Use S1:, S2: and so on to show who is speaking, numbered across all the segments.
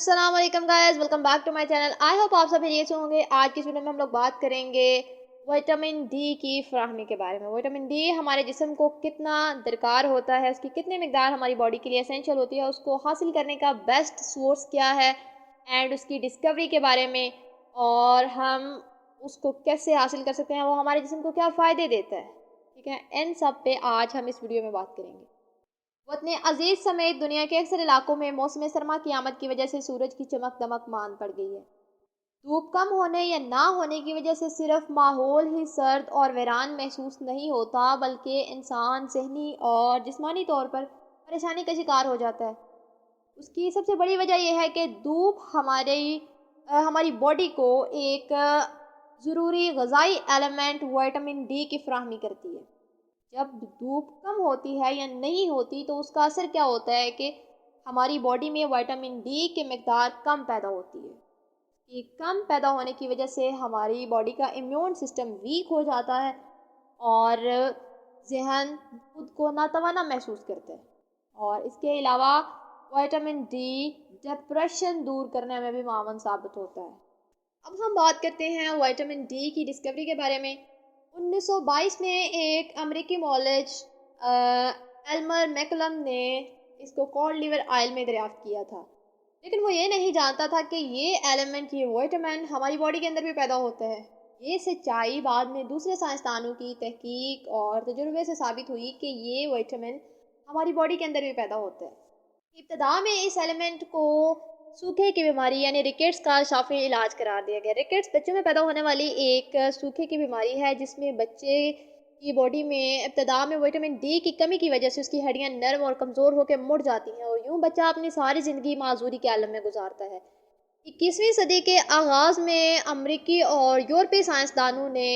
S1: السلام علیکم guys, welcome back to my channel. I hope آپ سب خیریت سے ہوں گے. آج کی ویڈیو میں ہم لوگ بات کریں گے وٹامن ڈی کی فراہمی کے بارے میں. وٹامن ڈی ہمارے جسم کو کتنا درکار ہوتا ہے، اس کی کتنی مقدار ہماری باڈی کے لیے اسینشیل ہوتی ہے، اس کو حاصل کرنے کا بیسٹ سورس کیا ہے اینڈ اس کی ڈسکوری کے بارے میں، اور ہم اس کو کیسے حاصل کر سکتے ہیں، وہ ہمارے جسم کو کیا فائدے دیتا ہے. ٹھیک ہے، ان سب پہ آج ہم اس ویڈیو میں بات کریں گے. وطن عزیز سمیت دنیا کے اکثر علاقوں میں موسم سرما کی آمد کی وجہ سے سورج کی چمک دمک مان پڑ گئی ہے. دھوپ کم ہونے یا نہ ہونے کی وجہ سے صرف ماحول ہی سرد اور ویران محسوس نہیں ہوتا، بلکہ انسان ذہنی اور جسمانی طور پر پریشانی کا شکار ہو جاتا ہے. اس کی سب سے بڑی وجہ یہ ہے کہ دھوپ ہماری باڈی کو ایک ضروری غذائی ایلیمنٹ وٹامن ڈی کی فراہمی کرتی ہے. جب دھوپ کم ہوتی ہے یا نہیں ہوتی تو اس کا اثر کیا ہوتا ہے کہ ہماری باڈی میں وٹامن ڈی کی مقدار کم پیدا ہوتی ہے. یہ کم پیدا ہونے کی وجہ سے ہماری باڈی کا امیون سسٹم ویک ہو جاتا ہے اور ذہن خود کو ناتوانا محسوس کرتا ہے. اور اس کے علاوہ وٹامن ڈی ڈپریشن دور کرنے میں بھی معاون ثابت ہوتا ہے. اب ہم بات کرتے ہیں وٹامن ڈی کی ڈسکوری کے بارے میں. 1922 میں ایک امریکی مولج ایلمر میکلم نے اس کو کورڈ لیور آئل میں دریافت کیا تھا، لیکن وہ یہ نہیں جانتا تھا کہ یہ ایلیمنٹ، یہ وٹامن ہماری باڈی کے اندر بھی پیدا ہوتا ہے. یہ سچائی بعد میں دوسرے سائنسدانوں کی تحقیق اور تجربے سے ثابت ہوئی کہ یہ وٹامن ہماری باڈی کے اندر بھی پیدا ہوتا ہے. ابتدا میں اس ایلیمنٹ کو سوکھے کی بیماری یعنی ریکٹس کا شافی علاج قرار دیا گیا. ریکٹس بچوں میں پیدا ہونے والی ایک سوکھے کی بیماری ہے جس میں بچے کی باڈی میں ابتدا میں وٹامن ڈی کی کمی کی وجہ سے اس کی ہڈیاں نرم اور کمزور ہو کے مڑ جاتی ہیں، اور یوں بچہ اپنی ساری زندگی معذوری کے عالم میں گزارتا ہے. 21ویں صدی کے آغاز میں امریکی اور یورپی سائنسدانوں نے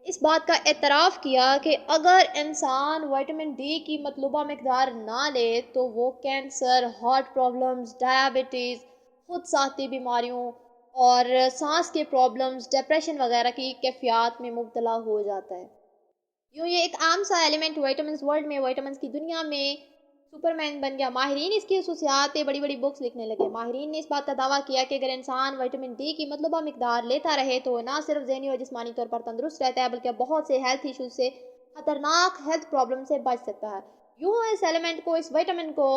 S1: اس بات کا اعتراف کیا کہ اگر انسان وٹامن ڈی کی مطلوبہ مقدار نہ لے تو وہ کینسر، ہارٹ پرابلمز، ڈائبٹیز، خود ساختی بیماریوں اور سانس کے پرابلمز، ڈپریشن وغیرہ کی کیفیات میں مبتلا ہو جاتا ہے. یوں یہ ایک عام سا ایلیمنٹ وٹامنز ورلڈ میں، وٹامنز کی دنیا میں سپرمین بن گیا. ماہرین اس کی خصوصیات بڑی بڑی بکس لکھنے لگے. ماہرین نے اس بات کا دعویٰ کیا کہ اگر انسان وٹامن ڈی کی مطلوبہ مقدار لیتا رہے تو نہ صرف ذہنی اور جسمانی طور پر تندرست رہتا ہے بلکہ بہت سے ہیلتھ ایشوز سے، خطرناک ہیلتھ پرابلم سے بچ سکتا ہے. یوں اس ایلیمنٹ کو، اس وٹامن کو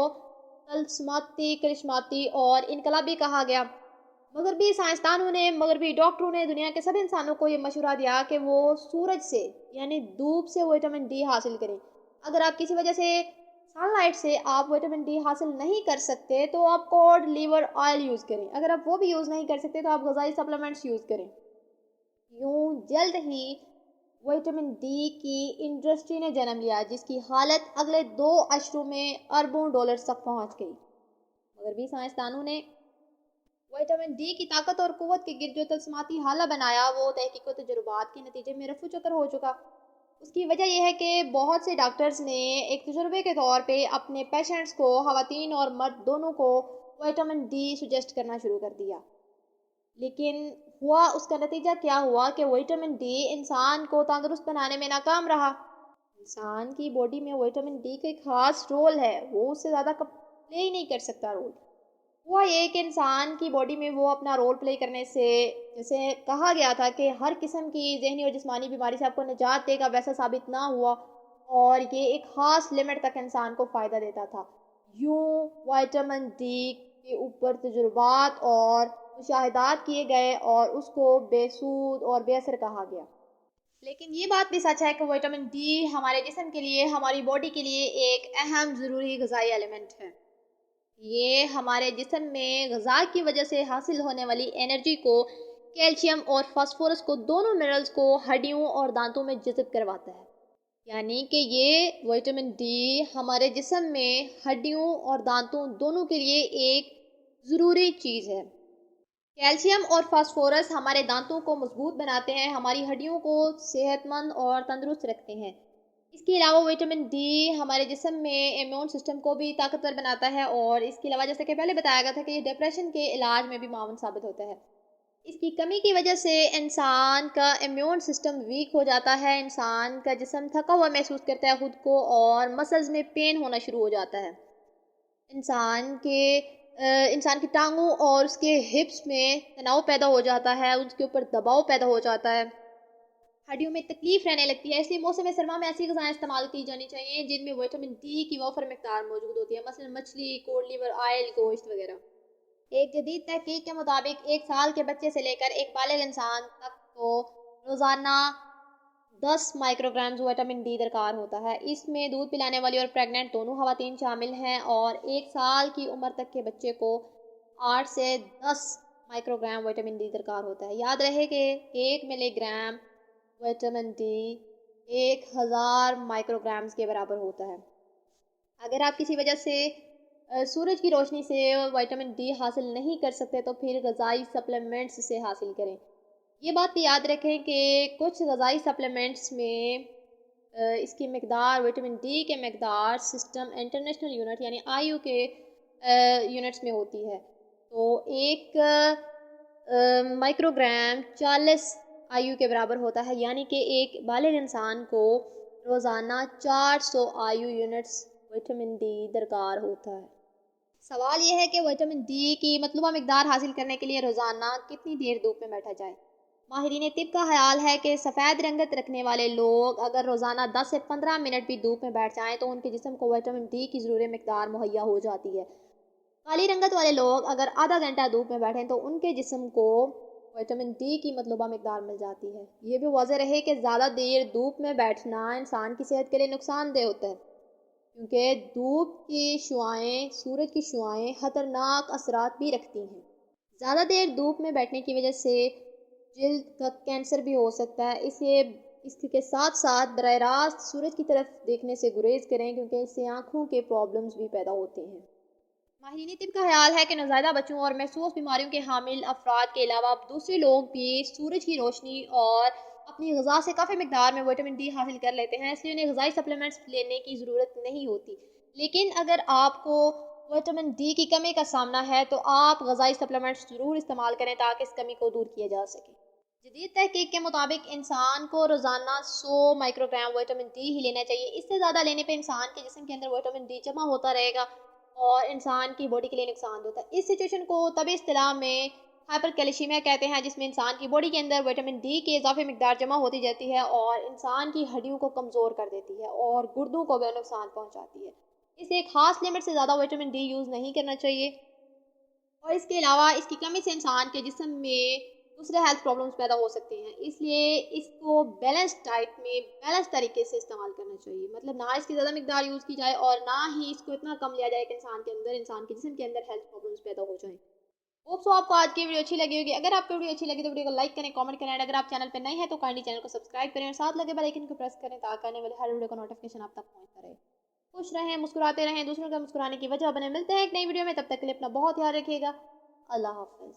S1: طلسماتی، کرشماتی اور انقلابی کہا گیا. مغربی سائنسدانوں نے، مغربی ڈاکٹروں نے دنیا کے سب انسانوں کو یہ مشورہ دیا کہ وہ سورج سے یعنی دھوپ سے وٹامن ڈی حاصل کریں. اگر آپ کسی وجہ سے سن لائٹ سے آپ وٹامن ڈی حاصل نہیں کر سکتے تو آپ کورڈ لیور آئل یوز کریں. اگر آپ وہ بھی یوز نہیں کر سکتے تو آپ غذائی سپلیمنٹس یوز کریں. یوں جلد ہی وٹامن ڈی کی انڈسٹری نے جنم لیا جس کی حالت اگلے 2 اشروں میں اربوں ڈالرز تک پہنچ گئی. مغربی سائنسدانوں نے وٹامن ڈی کی طاقت اور قوت کے گرد جو طلسماتی حالہ بنایا وہ تحقیق و تجربات کے نتیجے میں رفو چکر ہو چکا. اس کی وجہ یہ ہے کہ بہت سے ڈاکٹرز نے ایک تجربے کے طور پہ اپنے پیشنٹس کو، خواتین اور مرد دونوں کو، وٹامن ڈی سجیسٹ کرنا شروع کر دیا. لیکن اس کا نتیجہ کیا ہوا کہ وٹامن ڈی انسان کو تندرست بنانے میں ناکام رہا. انسان کی باڈی میں وٹامن ڈی کا ایک خاص رول ہے، وہ اس سے زیادہ پلے ہی نہیں کر سکتا رول. ہوا یہ کہ انسان کی باڈی میں وہ اپنا رول پلے کرنے سے، جیسے کہا گیا تھا کہ ہر قسم کی ذہنی اور جسمانی بیماری سے آپ کو نجات دے گا، ویسا ثابت نہ ہوا اور یہ ایک خاص لمٹ تک انسان کو فائدہ دیتا تھا. یوں وٹامن ڈی کے اوپر تجربات اور مشاہدات کیے گئے اور اس کو بے سود اور بے اثر کہا گیا. لیکن یہ بات بھی سچ ہے کہ وٹامن ڈی ہمارے جسم کے لیے، ہماری باڈی کے لیے ایک اہم ضروری غذائی ایلیمنٹ ہے. یہ ہمارے جسم میں غذا کی وجہ سے حاصل ہونے والی انرجی کو، کیلشیم اور فاسفورس کو، دونوں منرلز کو ہڈیوں اور دانتوں میں جذب کرواتا ہے. یعنی کہ یہ وٹامن ڈی ہمارے جسم میں ہڈیوں اور دانتوں دونوں کے لیے ایک ضروری چیز ہے. کیلشیم اور فاسفورس ہمارے دانتوں کو مضبوط بناتے ہیں، ہماری ہڈیوں کو صحت مند اور تندرست رکھتے ہیں. اس کے علاوہ وٹامن ڈی ہمارے جسم میں امیون سسٹم کو بھی طاقتور بناتا ہے، اور اس کے علاوہ جیسے کہ پہلے بتایا گیا تھا کہ یہ ڈپریشن کے علاج میں بھی معاون ثابت ہوتا ہے. اس کی کمی کی وجہ سے انسان کا امیون سسٹم ویک ہو جاتا ہے، انسان کا جسم تھکا ہوا محسوس کرتا ہے خود کو، اور مسلز میں پین ہونا شروع ہو جاتا ہے. انسان کے انسان کی ٹانگوں اور اس کے ہپس میں تناؤ پیدا ہو جاتا ہے، اس کے اوپر دباؤ پیدا ہو جاتا ہے، ہڈیوں میں تکلیف رہنے لگتی ہے۔ اس لیے موسم سرما میں ایسی غذائیں استعمال کی جانی چاہیے جن میں وٹامن ڈی کی وافر مقدار موجود ہوتی ہے، مثلا مچھلی، کوڈ لیور آئل، گوشت وغیرہ۔ ایک جدید تحقیق کے مطابق 1 سال کے بچے سے لے کر ایک بالغ انسان تک کو روزانہ 10 مائکرو گرامز وٹامن ڈی درکار ہوتا ہے۔ اس میں دودھ پلانے والی اور پریگننٹ دونوں خواتین شامل ہیں، اور 1 سال کی عمر تک کے بچے کو 8 سے 10 مائکرو گرام وٹامن ڈی درکار ہوتا ہے۔ یاد رہے کہ 1 ملی gram vitamin D 1000 micro grams کے برابر ہوتا ہے۔ اگر آپ کسی وجہ سے سورج کی روشنی سے وٹامن ڈی حاصل نہیں کر سکتے تو پھر غذائی سپلیمنٹس سے حاصل کریں۔ یہ بات بھی یاد رکھیں کہ کچھ غذائی سپلیمنٹس میں اس کی مقدار وٹامن ڈی کے مقدار سسٹم انٹرنیشنل یونٹ یعنی IU کے یونٹس میں ہوتی ہے، تو 1 مائکرو گرام 40 IU کے برابر ہوتا ہے، یعنی کہ ایک بالغ انسان کو روزانہ 400 IU یونٹس وٹامن ڈی درکار ہوتا ہے۔ سوال یہ ہے کہ وٹامن ڈی کی مطلوبہ مقدار حاصل کرنے کے لیے روزانہ کتنی دیر دھوپ میں بیٹھا جائے؟ ماہرین طب کا خیال ہے کہ سفید رنگت رکھنے والے لوگ اگر روزانہ 10 سے 15 منٹ بھی دھوپ میں بیٹھ جائیں تو ان کے جسم کو وٹامن ڈی کی ضروری مقدار مہیا ہو جاتی ہے۔ کالی رنگت والے لوگ اگر آدھا گھنٹہ دھوپ میں بیٹھیں تو ان کے جسم کو وٹامن ڈی کی مطلوبہ مقدار مل جاتی ہے۔ یہ بھی واضح رہے کہ زیادہ دیر دھوپ میں بیٹھنا انسان کی صحت کے لیے نقصان دہ ہوتا ہے، کیونکہ دھوپ کی شعاعیں، سورج کی شعاعیں خطرناک اثرات بھی رکھتی ہیں۔ زیادہ دیر دھوپ میں بیٹھنے کی وجہ سے جلد کا کینسر بھی ہو سکتا ہے، اس لیے اس کے ساتھ ساتھ براہ راست سورج کی طرف دیکھنے سے گریز کریں، کیونکہ اس سے آنکھوں کے پرابلمز بھی پیدا ہوتے ہیں۔ ماہرین طب کا خیال ہے کہ نوزائیدہ بچوں اور محسوس بیماریوں کے حامل افراد کے علاوہ دوسرے لوگ بھی سورج کی روشنی اور اپنی غذا سے کافی مقدار میں وٹامن ڈی حاصل کر لیتے ہیں، اس لیے انہیں غذائی سپلیمنٹس لینے کی ضرورت نہیں ہوتی۔ لیکن اگر آپ کو وٹامن ڈی کی کمی کا سامنا ہے تو آپ غذائی سپلیمنٹس ضرور استعمال کریں تاکہ اس کمی کو دور کیا جا سکے۔ جدید تحقیق کے مطابق انسان کو روزانہ 100 مائکرو گرام وٹامن ڈی ہی لینا چاہیے۔ اس سے زیادہ لینے پہ انسان کے جسم کے اندر وٹامن ڈی جمع ہوتا رہے گا اور انسان کی باڈی کے لیے نقصان ہوتا ہے۔ اس سچویشن کو طبی اصطلاح میں ہائپر کیلشیمیا کہتے ہیں، جس میں انسان کی باڈی کے اندر وٹامن ڈی کی اضافی مقدار جمع ہوتی جاتی ہے اور انسان کی ہڈیوں کو کمزور کر دیتی ہے اور گردوں کو بھی نقصان پہنچاتی ہے۔ اسے ایک خاص لمٹ سے زیادہ وٹامن ڈی یوز نہیں کرنا چاہیے، اور اس کے علاوہ اس کی کمی سے انسان کے جسم میں دوسرے ہیلتھ پرابلمس پیدا ہو سکتے ہیں۔ اس لیے اس کو بیلنس ڈائٹ میں بیلنس طریقے سے استعمال کرنا چاہیے، مطلب نہ اس کی زیادہ مقدار یوز کی جائے اور نہ ہی اس کو اتنا کم لیا جائے کہ انسان کے جسم کے اندر ہیلتھ پرابلمس پیدا ہو جائیں۔ ہوپ سو آپ کو آج کی ویڈیو اچھی لگی ہوگی۔ اگر آپ کو ویڈیو اچھی لگی تو ویڈیو کو لائک کریں، کامنٹ کریں، اور اگر آپ چینل پہ نئے ہیں تو کائنڈلی چینل کو سبسکرائب کریں اور ساتھ لگے بیل آئیکن کو پریس کریں تاکہ آنے والے ہر ویڈیو کا نوٹیفیکیشن آپ تک پہنچتا رہے۔ خوش رہیں، مسکراتے رہیں، دوسروں کا مسکرانے کی وجہ بنے۔ ملتے ہیں ایک نئی ویڈیو میں، تب تک کے لیے اپنا بہت خیال رکھیے گا۔ اللہ حافظ۔